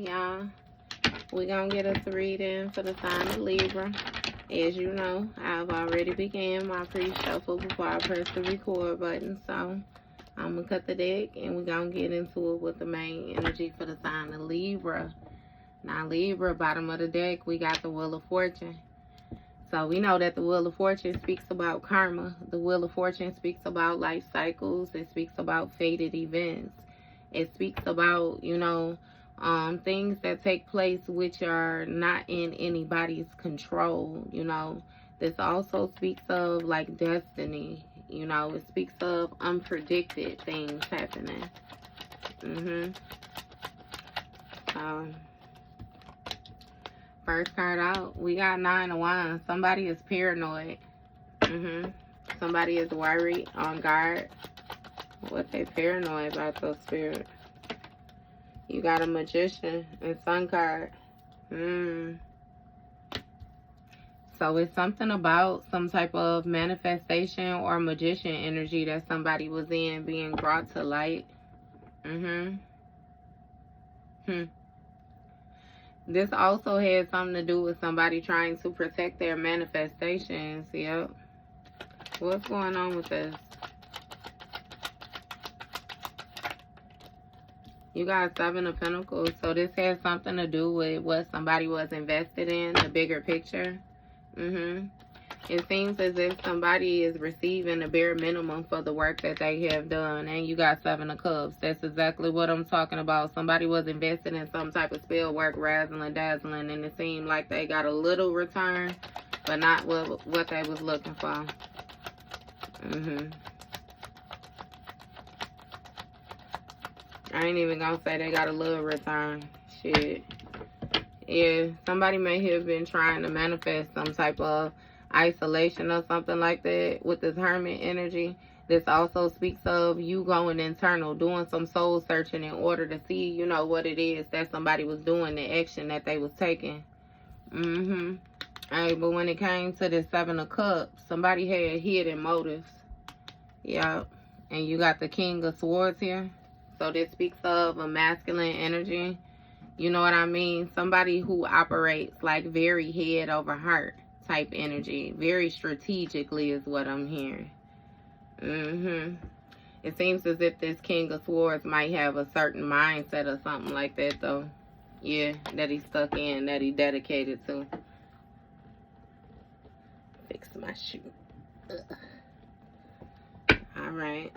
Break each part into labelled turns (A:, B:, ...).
A: y'all. We're going to get us a reading for the sign of Libra. As you know, I've already began my pre-shuffle before I press the record button. So, I'm going to cut the deck and we're going to get into it with the main energy for the sign of Libra. Now, Libra, bottom of the deck, we got the Wheel of Fortune. So, we know that the Wheel of Fortune speaks about karma. The Wheel of Fortune speaks about life cycles. It speaks about fated events. It speaks about, you know, things that take place which are not in anybody's control, you know. This also speaks of, like, destiny, you know. It speaks of unpredicted things happening. First card out, we got 9 of Wands. Somebody is paranoid. Somebody is worried, on guard. What they paranoid about, those spirits? You got a Magician and Sun card. So it's something about some type of manifestation or magician energy that somebody was in being brought to light. This also has something to do with somebody trying to protect their manifestations. Yep. What's going on with this? You got 7 of Pentacles. So this has something to do with what somebody was invested in, the bigger picture. It seems as if somebody is receiving the bare minimum for the work that they have done. And you got 7 of Cups. That's exactly what I'm talking about. Somebody was invested in some type of spell work, razzling, dazzling, and it seemed like they got a little return, but not what they was looking for. I ain't even gonna say they got a little return. Shit. Yeah, somebody may have been trying to manifest some type of isolation or something like that with this Hermit energy. This also speaks of you going internal, doing some soul searching in order to see, you know, what it is that somebody was doing, the action that they was taking. Hey, but when it came to the 7 of Cups, somebody had hidden motives. Yeah. And you got the King of Swords here. So this speaks of a masculine energy. You know what I mean? Somebody who operates like very head over heart type energy. Very strategically is what I'm hearing. It seems as if this King of Swords might have a certain mindset or something like that, though. Yeah, that he's stuck in, that he dedicated to. Fix my shoe. Alright.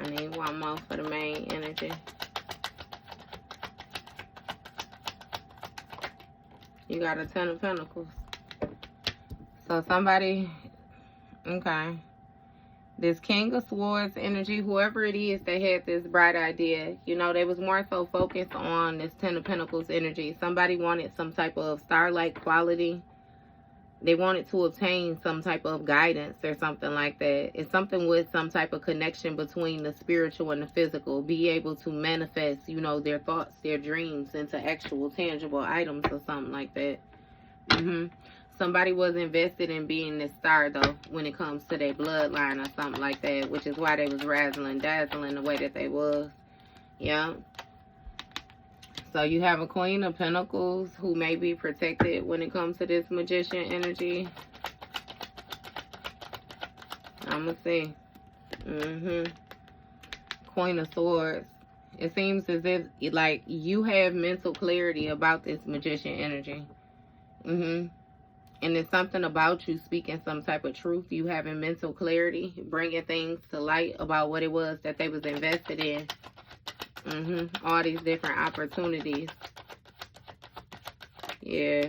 A: I need one more for the main energy. You got a 10 of Pentacles. So somebody, okay. This King of Swords energy, whoever it is that had this bright idea, you know, they was more so focused on this 10 of Pentacles energy. Somebody wanted some type of star-like quality. They wanted to obtain some type of guidance or something like that. It's something with some type of connection between the spiritual and the physical. Be able to manifest, you know, their thoughts, their dreams into actual tangible items or something like that. Somebody was invested in being this star, though, when it comes to their bloodline or something like that, which is why they was razzling, dazzling the way that they was. Yeah. So you have a Queen of Pentacles who may be protected when it comes to this Magician energy. I'm going to see. Queen of Swords. It seems as if, like, you have mental clarity about this Magician energy. And it's something about you speaking some type of truth. You having mental clarity, bringing things to light about what it was that they was invested in. All these different opportunities. Yeah.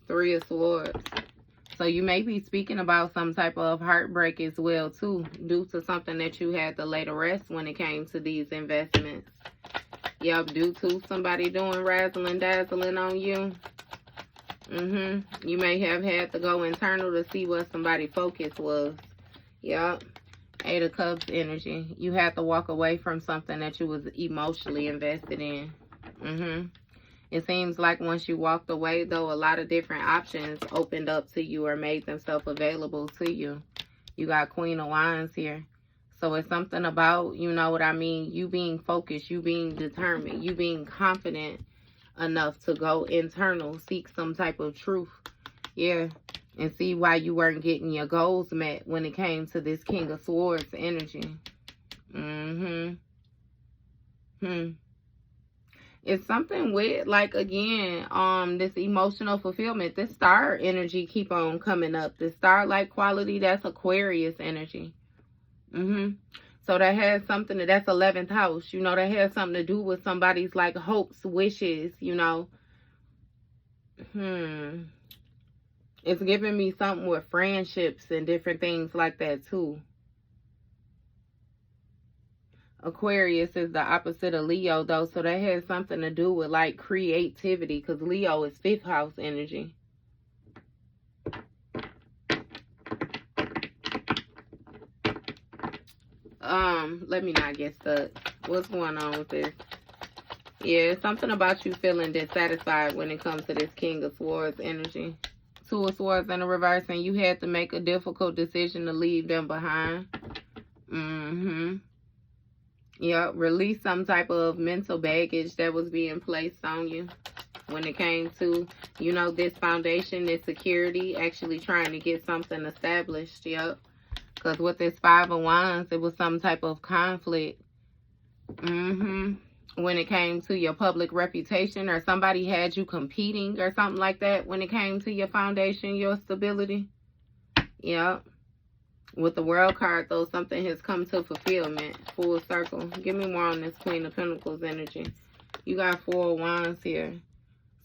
A: 3 of Swords. So you may be speaking about some type of heartbreak as well, too, due to something that you had to lay to rest when it came to these investments. Yep, due to somebody doing razzling, dazzling on you. You may have had to go internal to see what somebody's focus was. Yep. 8 of Cups energy. You had to walk away from something that you was emotionally invested in. It seems like once you walked away, though, a lot of different options opened up to you or made themselves available to you. You got Queen of Wands here. So it's something about, you know what I mean, you being focused, you being determined, you being confident enough to go internal, seek some type of truth. Yeah. And see why you weren't getting your goals met when it came to this King of Swords energy. It's something with, like, again, this emotional fulfillment. This star energy keep on coming up. This star-like quality, that's Aquarius energy. So that has something, that's 11th house. You know, that has something to do with somebody's, like, hopes, wishes, you know. It's giving me something with friendships and different things like that, too. Aquarius is the opposite of Leo, though, so that has something to do with, like, creativity, because Leo is 5th house energy. Let me not get stuck. What's going on with this? Yeah, it's something about you feeling dissatisfied when it comes to this King of Swords energy. 2 of Swords in the reverse, and you had to make a difficult decision to leave them behind. Yep, release some type of mental baggage that was being placed on you when it came to, you know, this foundation, this security, actually trying to get something established. Yep. Because with this 5 of Wands, it was some type of conflict. When it came to your public reputation, or somebody had you competing or something like that when it came to your foundation, your stability. Yep. With the World card, though, something has come to fulfillment. Full circle. Give me more on this Queen of Pentacles energy. You got 4 of Wands here.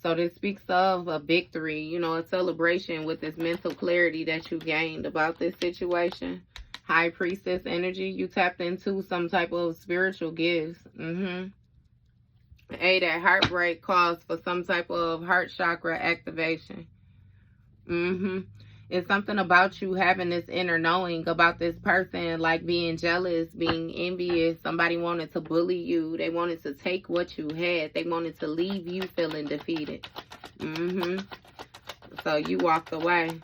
A: So this speaks of a victory, you know, a celebration with this mental clarity that you gained about this situation. High Priestess energy. You tapped into some type of spiritual gifts. That heartbreak calls for some type of heart chakra activation. It's something about you having this inner knowing about this person, like being jealous, being envious. Somebody wanted to bully you. They wanted to take what you had. They wanted to leave you feeling defeated. So you walked away.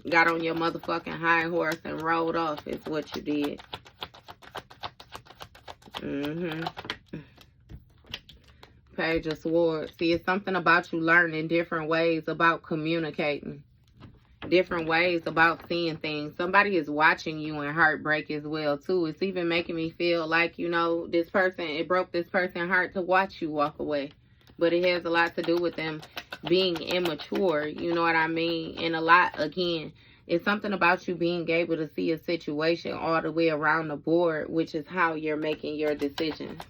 A: Got on your motherfucking high horse and rode off is what you did. Page of Swords. See, it's something about you learning different ways about communicating. Different ways about seeing things. Somebody is watching you in heartbreak as well, too. It's even making me feel like, you know, this person, it broke this person's heart to watch you walk away. But it has a lot to do with them being immature, you know what I mean? And a lot, again, it's something about you being able to see a situation all the way around the board, which is how you're making your decisions.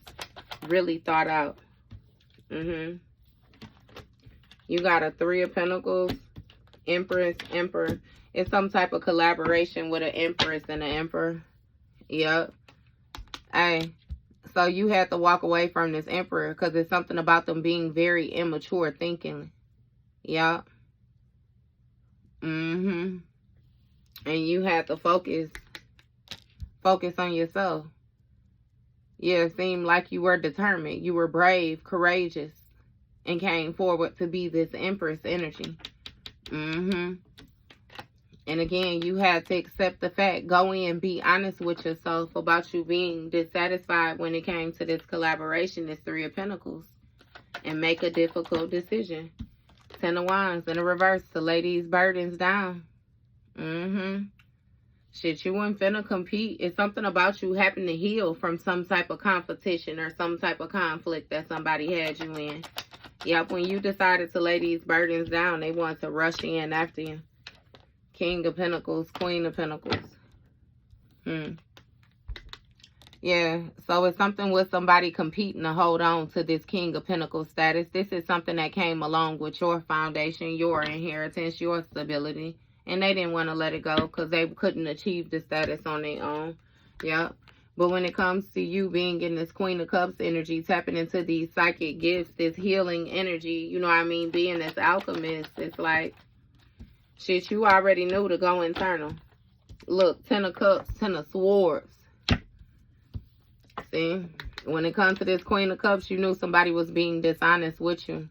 A: Really thought out. You got a 3 of Pentacles. Empress, Emperor. It's some type of collaboration with an Empress and an Emperor. Yep. Hey, so you had to walk away from this Emperor because it's something about them being very immature thinking. Yep. And you had to focus on yourself. Yeah, it seemed like you were determined. You were brave, courageous, and came forward to be this Empress energy. And again, you had to accept the fact, go in, be honest with yourself about you being dissatisfied when it came to this collaboration, this 3 of Pentacles, and make a difficult decision. 10 of Wands in the reverse to lay these burdens down. Shit, you ain't finna compete. It's something about you having to heal from some type of competition or some type of conflict that somebody had you in. Yep, when you decided to lay these burdens down, they want to rush in after you. King of Pentacles, Queen of Pentacles. Yeah, so it's something with somebody competing to hold on to this King of Pentacles status. This is something that came along with your foundation, your inheritance, your stability. And they didn't want to let it go because they couldn't achieve the status on their own. Yep. But when it comes to you being in this Queen of Cups energy, tapping into these psychic gifts, this healing energy, you know what I mean, being this alchemist, it's like, shit, you already knew to go internal. Look, 10 of Cups, 10 of Swords. See, when it comes to this Queen of Cups, you knew somebody was being dishonest with you.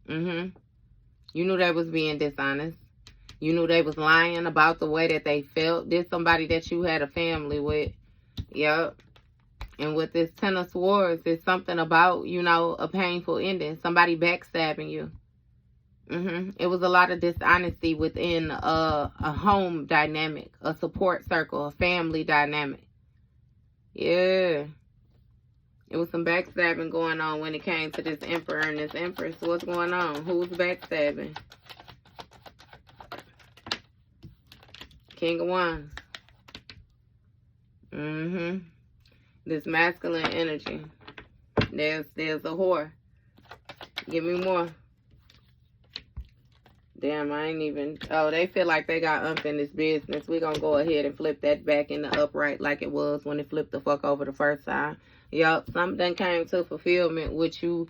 A: You knew they was being dishonest. You knew they was lying about the way that they felt. This somebody that you had a family with. Yep. And with this Ten of Swords, it's something about, you know, a painful ending. Somebody backstabbing you. It was a lot of dishonesty within a home dynamic, a support circle, a family dynamic. Yeah. It was some backstabbing going on when it came to this Emperor and this Empress. What's going on? Who's backstabbing? King of Wands. This masculine energy. There's a whore. Give me more. Damn, I ain't even... Oh, they feel like they got unfinished business. We're going to go ahead and flip that back in the upright like it was when it flipped the fuck over the first time. Yup, something came to fulfillment with you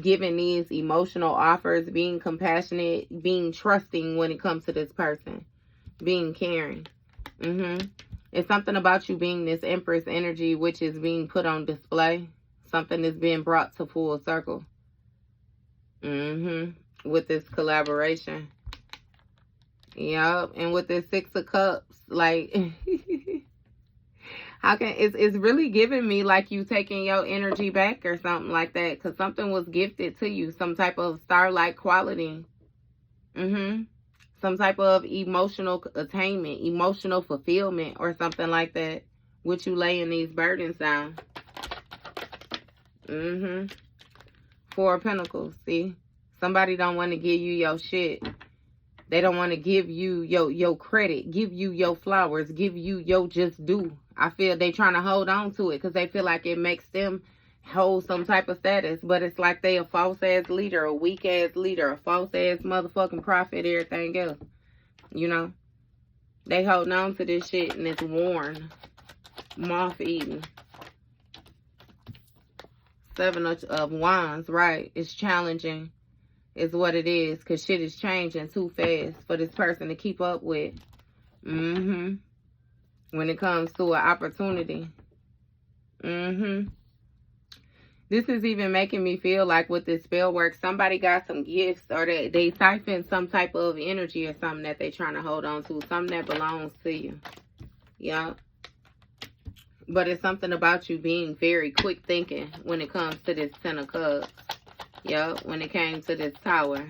A: giving these emotional offers, being compassionate, being trusting when it comes to this person, being caring. It's something about you being this Empress energy, which is being put on display. Something is being brought to full circle. With this collaboration. Yep. And with this Six of Cups, like, how can, it's really giving me like you taking your energy back or something like that. Because something was gifted to you. Some type of star-like quality. Some type of emotional attainment, emotional fulfillment or something like that. With you laying these burdens down. Four of Pentacles, see? Somebody don't want to give you your shit. They don't want to give you your credit, give you your flowers, give you your just due. I feel they trying to hold on to it because they feel like it makes them hold some type of status. But it's like they a false-ass leader, a weak-ass leader, a false-ass motherfucking prophet, everything else. You know? They holding on to this shit and it's worn. Moth-eaten. Seven of Wands, right. It's challenging. Is what it is. Because shit is changing too fast for this person to keep up with. When it comes to an opportunity. This is even making me feel like with this spell work, somebody got some gifts or they siphoned some type of energy or something that they trying to hold on to. Something that belongs to you. Yeah. But it's something about you being very quick thinking when it comes to this Ten of Cups. Yep, when it came to this Tower.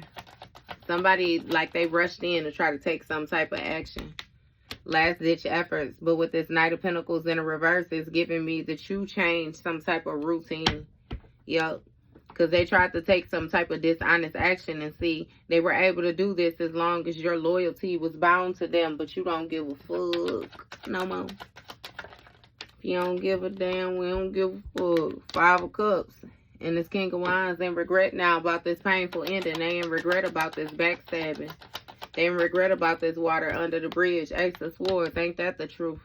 A: Somebody, like, they rushed in to try to take some type of action. Last-ditch efforts. But with this Knight of Pentacles in a reverse, it's giving me that you changed some type of routine. Yep. Because they tried to take some type of dishonest action and see they were able to do this as long as your loyalty was bound to them. But you don't give a fuck no more. If you don't give a damn, we don't give a fuck. Five of Cups. And this King of Wands in regret now about this painful ending. They in regret about this backstabbing. They in regret about this water under the bridge. Ace of Swords. Ain't that the truth?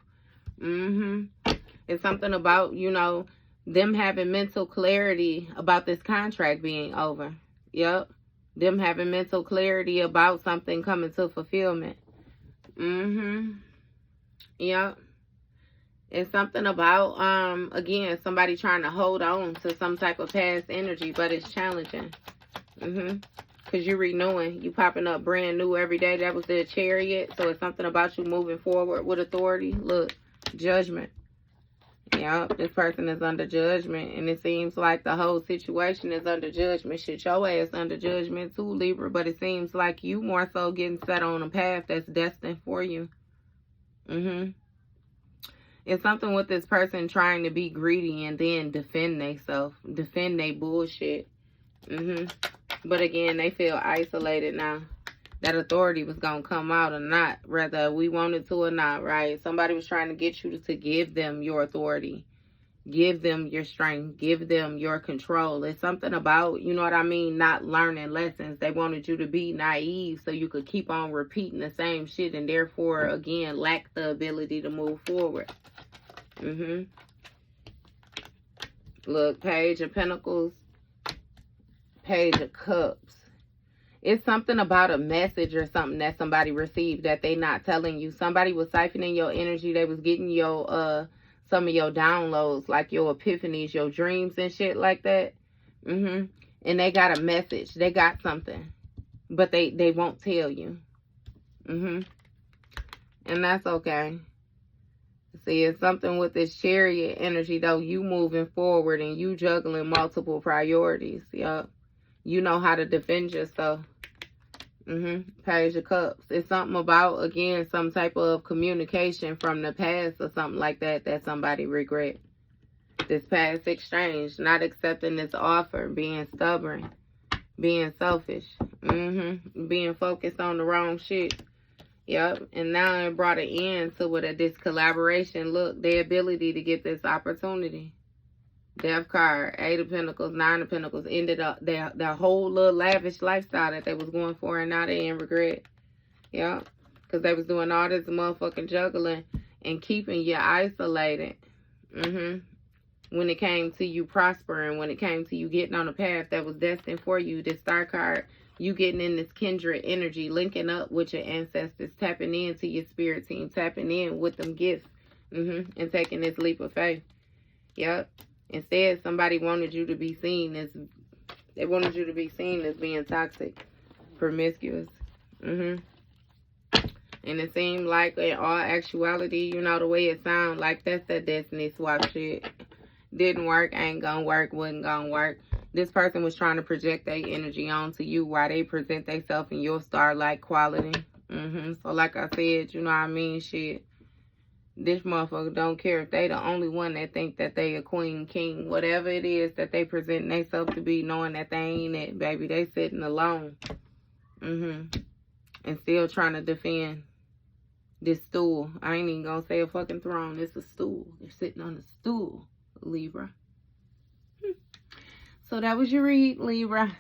A: It's something about, you know, them having mental clarity about this contract being over. Yep. Them having mental clarity about something coming to fulfillment. Yep. It's something about, again, somebody trying to hold on to some type of past energy, but it's challenging. Because you're renewing. You popping up brand new every day. That was the Chariot. So it's something about you moving forward with authority. Look, judgment. Yep, this person is under judgment. And it seems like the whole situation is under judgment. Shit, your ass under judgment too, Libra. But it seems like you more so getting set on a path that's destined for you. It's something with this person trying to be greedy and then defend themselves. Defend their bullshit. But again, they feel isolated now. That authority was going to come out or not. Whether we wanted to or not, right? Somebody was trying to get you to give them your authority. Give them your strength. Give them your control. It's something about, you know what I mean, not learning lessons. They wanted you to be naive so you could keep on repeating the same shit and therefore, again, lack the ability to move forward. Look, Page of Pentacles, Page of Cups. It's something about a message or something that somebody received that they not telling you. Somebody was siphoning your energy. They was getting your some of your downloads, like your epiphanies, your dreams and shit like that. And they got a message. They got something. But they won't tell you. And that's okay. See, it's something with this Chariot energy, though. You moving forward and you juggling multiple priorities. Yup. You know how to defend yourself. Page of Cups. It's something about, again, some type of communication from the past or something like that that somebody regret. This past exchange, not accepting this offer, being stubborn, being selfish, being focused on the wrong shit. Yep, and now it brought an end to what this collaboration. Look, their ability to get this opportunity. Death card, 8 of Pentacles, 9 of Pentacles, ended up their whole little lavish lifestyle that they was going for, and now they in regret. Yep, because they was doing all this motherfucking juggling and keeping you isolated. When it came to you prospering, when it came to you getting on a path that was destined for you, this Star card, you getting in this kindred energy, linking up with your ancestors, tapping into your spirit team, tapping in with them gifts, and taking this leap of faith. Yep. Instead, somebody wanted you to be seen as, they wanted you to be seen as being toxic, promiscuous. And it seemed like, in all actuality, you know, the way it sounds, like that's that destiny swap shit. Didn't work, ain't gonna work, wasn't gonna work. This person was trying to project their energy onto you while they present themselves in your star-like quality. So like I said, you know what I mean, shit. This motherfucker don't care if they the only one that think that they a queen, king, whatever it is that they present themselves to be, knowing that they ain't it, baby. They sitting alone. And still trying to defend this stool. I ain't even gonna say a fucking throne. It's a stool. They're sitting on a stool, Libra. So that was your read, Libra.